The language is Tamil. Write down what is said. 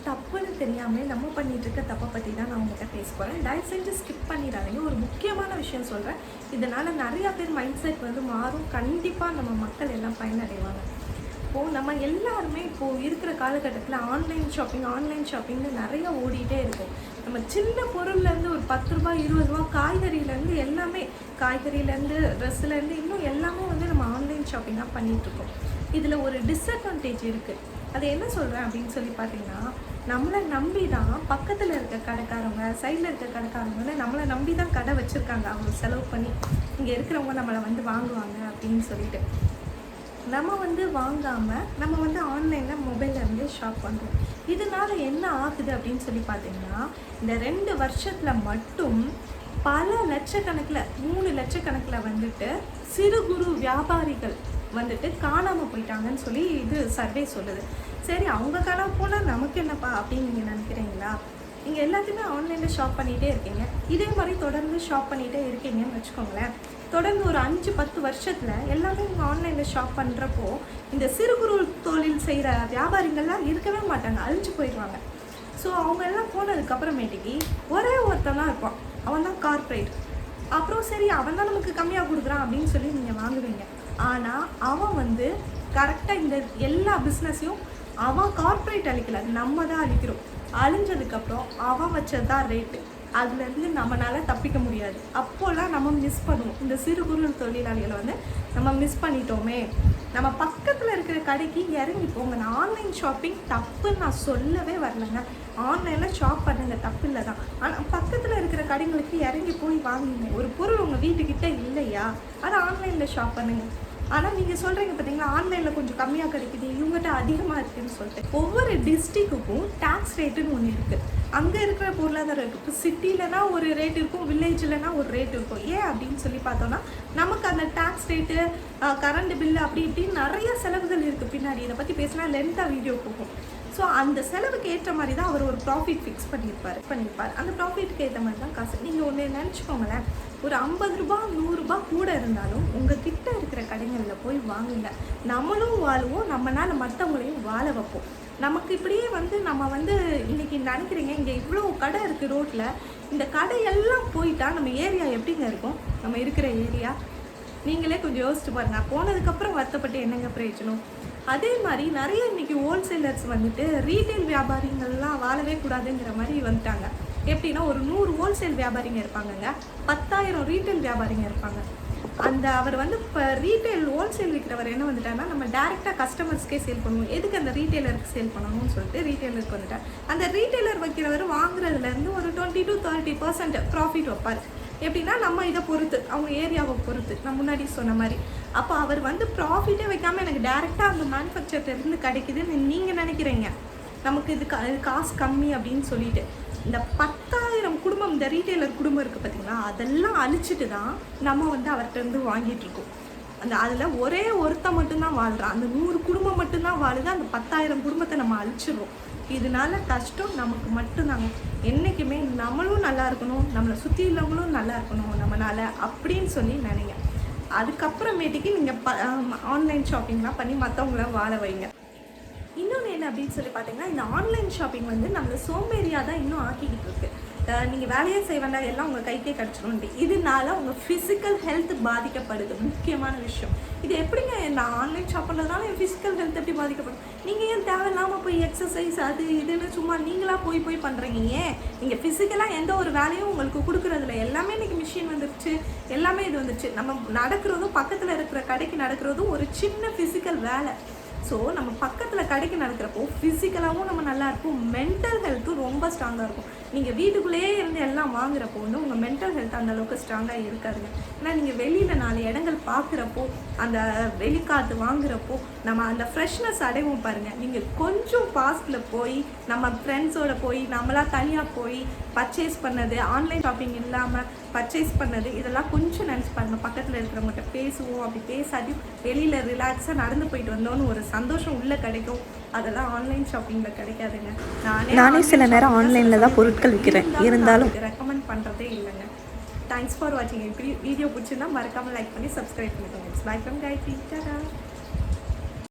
தப்புன்னு தெரியாமல் நம்ம பண்ணிட்டு இருக்க தப்பை பற்றி தான் நான் உங்கள்கிட்ட பேச போகிறேன். தயவு செஞ்சு ஸ்கிப் பண்ணிடாதீங்க. ஒரு முக்கியமான விஷயம் சொல்கிறேன். இதனால் நிறையா பேர் மைண்ட் செட் வந்து மாறும். கண்டிப்பாக நம்ம மக்கள் எல்லாம் பயனடைவாங்க. இப்போது நம்ம எல்லாருமே இப்போது இருக்கிற காலகட்டத்தில் ஆன்லைன் ஷாப்பிங்னு நிறையா ஓடிட்டே இருக்கும். நம்ம சின்ன பொருள்லேருந்து ஒரு 10 ரூபா 20 ரூபா காய்கறியிலேருந்து எல்லாமே, காய்கறியிலேருந்து ட்ரெஸ்ஸுலேருந்து இன்னும் எல்லாமே வந்து நம்ம ஆன்லைன் ஷாப்பிங்காக பண்ணிகிட்ருக்கோம். இதில் ஒரு டிஸ்அட்வான்டேஜ் இருக்குது. அது என்ன சொல்கிறேன் அப்படின்னு சொல்லி பார்த்தீங்கன்னா, நம்மளை நம்பி தான் பக்கத்தில் இருக்க கடைக்காரங்க, சைடில் இருக்க கடைக்காரங்க நம்மளை நம்பி தான் கடை வச்சுருக்காங்க. அவங்க செலவு பண்ணி இங்கே இருக்கிறவங்க நம்மளை வந்து வாங்குவாங்க அப்படின்னு சொல்லிட்டு நம்ம வந்து வாங்காமல் நம்ம வந்து ஆன்லைனில் மொபைல்லேருந்து ஷாப் பண்ணுறோம். இதனால் என்ன ஆகுது அப்படின்னு சொல்லி பார்த்தீங்கன்னா, இந்த 2 வருஷத்தில் மட்டும் பல லட்சக்கணக்கில் 3 லட்சக்கணக்கில் வந்துட்டு சிறு குறு வியாபாரிகள் வந்துட்டு காணாமல் போயிட்டாங்கன்னு சொல்லி இது சர்வே சொல்லுது. சரி, அவங்க காணாமல் போனால் நமக்கு என்னப்பா அப்படின்னு நீங்கள் நினைக்கிறீங்களா? நீங்கள் எல்லாத்தையுமே ஆன்லைனில் ஷாப் பண்ணிகிட்டே இருக்கீங்க. இதே மாதிரி தொடர்ந்து ஷாப் பண்ணிகிட்டே இருக்கீங்கன்னு வச்சுக்கோங்களேன். தொடர்ந்து ஒரு 5-10 வருஷத்தில் எல்லாமே நீங்கள் ஆன்லைனில் ஷாப் பண்ணுறப்போ இந்த சிறு குறு தொழில் செய்கிற வியாபாரிகள்லாம் இருக்கவே மாட்டாங்க, அழிஞ்சு போயிடுவாங்க. ஸோ அவங்க எல்லாம் போனதுக்கப்புறமேட்டுக்கு ஒரே ஒருத்தன் தான் இருப்பான். அவன் தான் கார்ப்பரேட். அப்புறம் சரி, அவன் தான் நமக்கு கம்மியாக கொடுக்குறான் அப்படின்னு சொல்லி நீங்கள் வாங்குவீங்க. ஆனால் அவன் வந்து கரெக்டாக இந்த எல்லா பிஸ்னஸையும் அவன் கார்ப்பரேட் அழிக்கல, நம்ம தான் அழிக்கிறோம். அழிஞ்சதுக்கப்புறம் அவன் வச்சது தான் ரேட்டு. அதுலேருந்து நம்மளால் தப்பிக்க முடியாது. அப்போல்லாம் நம்ம மிஸ் பண்ணுவோம். இந்த சிறு குறு தொழிலாளிகளை வந்து நம்ம மிஸ் பண்ணிட்டோமே. நம்ம பக்கத்தில் இருக்கிற கடைக்கு இறங்கி போங்க. நான் ஆன்லைன் ஷாப்பிங் தப்புன்னு நான் சொல்லவே வரலைங்க. ஆன்லைனில் ஷாப் பண்ணுங்க, தப்பு இல்லை தான். ஆனால் பக்கத்தில் இருக்கிற கடைங்களுக்கு இறங்கி போய் வாங்குங்க. ஒரு பொருள் உங்கள் வீட்டுக்கிட்ட இல்லையா, அதை ஆன்லைனில் ஷாப் பண்ணுங்கள். ஆனால் நீங்கள் சொல்கிறீங்க பார்த்தீங்களா, ஆன்லைனில் கொஞ்சம் கம்மியாக கிடைக்குது, இவங்ககிட்ட அதிகமாக இருக்குதுன்னு சொல்லிட்டு. ஒவ்வொரு டிஸ்ட்ரிக்குக்கும் டேக்ஸ் ரேட்டுன்னு ஒன்று இருக்குது. அங்கே இருக்கிற பொருளாதாரம் இருக்குது. இப்போ சிட்டிலனா ஒரு ரேட் இருக்கும், வில்லேஜ்லனா ஒரு ரேட் இருக்கும். ஏன் அப்படின்னு சொல்லி பார்த்தோன்னா, நமக்கு அந்த டேக்ஸ் ரேட்டு, கரண்ட் பில்லு அப்படி இப்படின்னு நிறைய செலவுகள் இருக்குது பின்னாடி. இதை பற்றி பேசினா லென்த்தாக வீடியோ போகும். ஸோ அந்த செலவுக்கு ஏற்ற மாதிரி தான் அவர் ஒரு ப்ராஃபிட் ஃபிக்ஸ் பண்ணியிருப்பார். அந்த ப்ராஃபிட்டுக்கு ஏற்ற மாதிரி தான் காசு. நீங்கள் ஒன்று நினச்சிக்கோங்களேன், ஒரு 50 ரூபா 100 ரூபா கூட இருந்தாலும் உங்கள் கிட்ட இருக்கிற கடைகளில் போய் வாங்குங்க. நம்மளும் வாழுவோம், நம்மளால் மற்றவங்களையும் வாழ வைப்போம். நமக்கு இப்படியே வந்து நம்ம வந்து இன்றைக்கி நினைக்கிறீங்க, இங்கே இவ்வளோ கடை இருக்குது ரோட்டில், இந்த கடையெல்லாம் போயிட்டா நம்ம ஏரியா எப்படிங்க இருக்கும்? நம்ம இருக்கிற ஏரியா நீங்களே கொஞ்சம் யோசிச்சு பாருங்கள். போனதுக்கப்புறம் வருத்தப்பட்டு என்னங்க பிரயோஜனம்? அதே மாதிரி நிறைய இன்றைக்கி ஹோல்சேலர்ஸ் வந்துட்டு ரீட்டைல் வியாபாரிகள்லாம் வாழவே கூடாதுங்கிற மாதிரி வந்துட்டாங்க. எப்படின்னா, ஒரு 100 ஹோல்சேல் வியாபாரிங்க இருப்பாங்கங்க, 10,000 ரீட்டைல் வியாபாரிங்க இருப்பாங்க. அவர் வந்து இப்போ ரீட்டைல் ஹோல்சேல் விற்கிறவர் என்ன வந்துட்டாங்கன்னா, நம்ம டேரெக்டாக கஸ்டமர்ஸ்க்கே சேல் பண்ணுவோம். எதுக்கு அந்த ரீட்டைலருக்கு சேல் பண்ணணும்னு சொல்லிட்டு ரீட்டைலருக்கு வந்துட்டார். அந்த ரீட்டைலர் வைக்கிறவர் வாங்குறதுலேருந்து ஒரு 20-30% ப்ராஃபிட் வைப்பார். எப்படின்னா, நம்ம இதை பொறுத்து, அவங்க ஏரியாவை பொறுத்து, நான் முன்னாடி சொன்ன மாதிரி. அப்போ அவர் வந்து ப்ராஃபிட்டே வைக்காமல் எனக்கு டேரெக்டாக அந்த மேனுஃபேக்சர்லேருந்து கிடைக்குதுன்னு நீங்கள் நினைக்கிறீங்க. நமக்கு இது காசு கம்மி அப்படின்னு சொல்லிட்டு இந்த 10,000 குடும்பம், இந்த ரீட்டைலர் குடும்பம் இருக்குது பார்த்தீங்களா, அதெல்லாம் அழிச்சிட்டு தான் நம்ம வந்து அவர்கிட்ட வாங்கிட்டுருக்கோம். அதில் ஒரே ஒருத்தன் மட்டும்தான் வாழ்கிறான். அந்த 100 குடும்பம் மட்டும்தான் வாழுது. அந்த 10,000 குடும்பத்தை நம்ம அழிச்சிடுறோம். இதனால கஷ்டம் நமக்கு மட்டும்தாங்க. என்றைக்குமே நம்மளும் நல்லா இருக்கணும், நம்மளை சுற்றி உள்ளவங்களும் நல்லா இருக்கணும் நம்மளால் அப்படின்னு சொல்லி நினைங்க. அதுக்கப்புறமேட்டுக்கு நீங்கள் ஆன்லைன் ஷாப்பிங்லாம் பண்ணி மற்றவங்கள வாழ வைங்க. இன்னொன்று என்ன அப்படின்னு சொல்லி பார்த்தீங்கன்னா, இந்த ஆன்லைன் ஷாப்பிங் வந்து நம்மளை சோம்பேறியாக தான் இன்னும் ஆக்கிக்கிட்டு இருக்கு. நீங்கள் வேலையே செய்ய வேண்டாம், எல்லாம் உங்கள் கைக்கே கிடச்சிடும்ட்டு. இதனால உங்கள் ஃபிசிக்கல் ஹெல்த் பாதிக்கப்படுது. முக்கியமான விஷயம் இது. எப்படிங்க நான் ஆன்லைன் ஷாப் பண்ணுறதுனால என் ஃபிசிக்கல் ஹெல்த் எப்படி பாதிக்கப்படும்? நீங்கள் ஏன் தேவையில்லாமல் போய் எக்ஸசைஸ் அது இதுன்னு சும்மா நீங்களாக போய் பண்ணுறீங்க? ஏன் நீங்கள் ஃபிசிக்கலாக எந்த ஒரு வேலையும் உங்களுக்கு கொடுக்குறதில்ல. எல்லாமே இன்றைக்கி மிஷின் வந்துருச்சு, எல்லாமே இது வந்துருச்சு. நம்ம நடக்கிறதும், பக்கத்தில் இருக்கிற கடைக்கு நடக்கிறதும் ஒரு சின்ன ஃபிசிக்கல் வேலை. ஸோ நம்ம பக்கத்தில் கடைக்கு நடக்கிறப்போ ஃபிசிக்கலாகவும் நம்ம நல்லா இருக்கும், மென்டல் ஹெல்த்தும் ரொம்ப ஸ்ட்ராங்காக இருக்கும். நீங்கள் வீட்டுக்குள்ளேயே இருந்து எல்லாம் வாங்குறப்போ வந்து உங்கள் மென்டல் ஹெல்த் அந்தளவுக்கு ஸ்ட்ராங்காக இருக்காதுங்க. ஏன்னா நீங்கள் வெளியில் 4 இடங்கள் பார்க்குறப்போ, அந்த வெளிக்காற்று வாங்குறப்போ நம்ம அந்த ஃப்ரெஷ்னஸ் அடைவோம் பாருங்கள். நீங்கள் கொஞ்சம் பாஸ்டில் போய் நம்ம ஃப்ரெண்ட்ஸோடு போய் நம்மளாக தனியாக போய் பர்ச்சேஸ் பண்ணது, ஆன்லைன் ஷாப்பிங் இல்லாமல் பர்ச்சேஸ் பண்ணது, இதெல்லாம் கொஞ்சம் நினச்சி பாருங்கள். பக்கத்தில் இருக்கிறவங்ககிட்ட பேசுவோம், அப்படி பேசாட்டி வெளியில் ரிலாக்ஸாக நடந்து போயிட்டு வந்தோன்னு ஒரு சந்தோஷம் உள்ளே கிடைக்கும். அதெல்லாம் ஆன்லைன் ஷாப்பிங்கில் கிடைக்காதுங்க. நானே சில நேரம் ஆன்லைனில் தான் பொருட்கள் விற்கிறேன், இருந்தாலும் ரெக்கமெண்ட் பண்ணுறதே இல்லைங்க. தேங்க்ஸ் ஃபார் வாட்சிங். வீடியோ பிடிச்சிருந்தா மறக்காமல் லைக் பண்ணி சப்ஸ்கிரைப் பண்ணிக்கோங்க. Bye from Gayathri. டாடா.